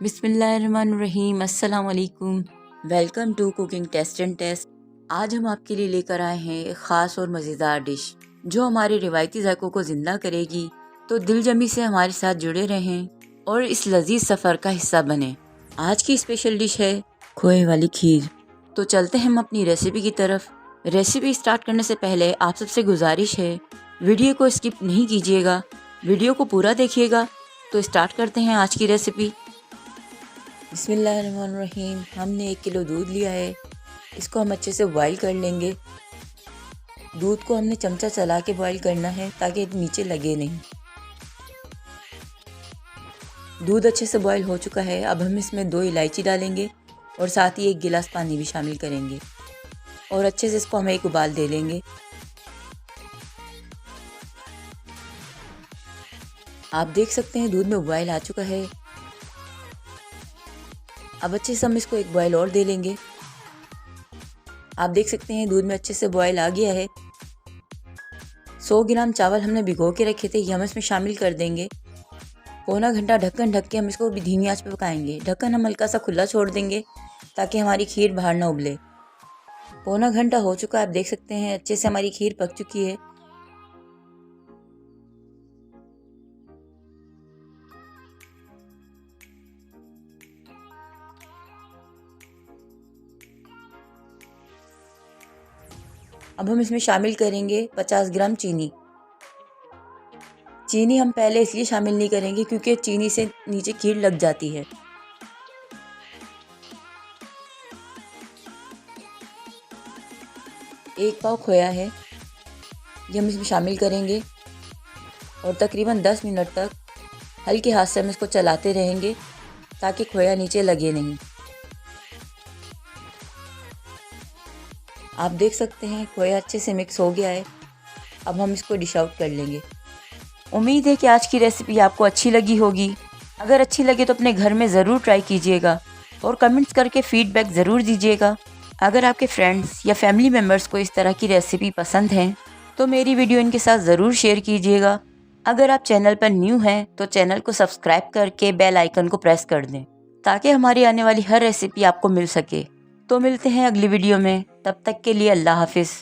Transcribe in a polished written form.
बिस्मिल्लाहिर्रहमानिर्रहीम। अस्सलाम वालेकुम। Welcome to cooking taste and taste. आज हम आपके लिए लेकर आए हैं एक ख़ास और मज़ेदार डिश जो हमारे रिवायती ज़ायक़ों को ज़िंदा करेगी। तो दिल जमी से हमारे साथ जुड़े रहें और इस लजीज सफ़र का हिस्सा बने। आज की स्पेशल डिश है खोए वाली खीर। तो चलते हैं हम अपनी रेसिपी की तरफ। रेसिपी स्टार्ट करने से पहले आप सबसे गुजारिश है, वीडियो को स्किप नहीं कीजिएगा, वीडियो को पूरा देखिएगा। तो स्टार्ट करते हैं आज की रेसिपी। बिस्मिल्लाहिर्रहमानिर्रहीम। हमने 1 किलो दूध लिया है, इसको हम अच्छे से बॉईल कर लेंगे। दूध को हमने चमचा चला के बॉईल करना है ताकि नीचे लगे नहीं। दूध अच्छे से बॉईल हो चुका है। अब हम इसमें 2 इलायची डालेंगे और साथ ही 1 गिलास पानी भी शामिल करेंगे और अच्छे से इसको हम एक उबाल दे लेंगे। आप देख सकते हैं दूध में उबाल आ चुका है। अब अच्छे से हम इसको एक बॉयल और दे लेंगे। आप देख सकते हैं दूध में अच्छे से बॉयल आ गया है। 100 ग्राम चावल हमने भिगो के रखे थे, ये हम इसमें शामिल कर देंगे। पौना घंटा ढक्कन ढक के हम इसको भी धीमी आंच पे पकाएंगे। ढक्कन हम हल्का सा खुला छोड़ देंगे ताकि हमारी खीर बाहर ना उबले। पौना घंटा हो चुका है, आप देख सकते हैं अच्छे से हमारी खीर पक चुकी है। अब हम इसमें शामिल करेंगे 50 ग्राम चीनी। चीनी हम पहले इसलिए शामिल नहीं करेंगे क्योंकि चीनी से नीचे खीर लग जाती है। एक पाव खोया है, ये हम इसमें शामिल करेंगे और तकरीबन 10 मिनट तक हल्के हाथ से हम इसको चलाते रहेंगे ताकि खोया नीचे लगे नहीं। आप देख सकते हैं खोया अच्छे से मिक्स हो गया है। अब हम इसको डिश आउट कर लेंगे। उम्मीद है कि आज की रेसिपी आपको अच्छी लगी होगी। अगर अच्छी लगे तो अपने घर में ज़रूर ट्राई कीजिएगा और कमेंट्स करके फीडबैक ज़रूर दीजिएगा। अगर आपके फ्रेंड्स या फैमिली मेम्बर्स को इस तरह की रेसिपी पसंद है तो मेरी वीडियो इनके साथ ज़रूर शेयर कीजिएगा। अगर आप चैनल पर न्यू हैं तो चैनल को सब्सक्राइब करके बेल आइकन को प्रेस कर दें ताकि हमारी आने वाली हर रेसिपी आपको मिल सके। तो मिलते हैं अगली वीडियो में, तब तक के लिए अल्लाह हाफिज़।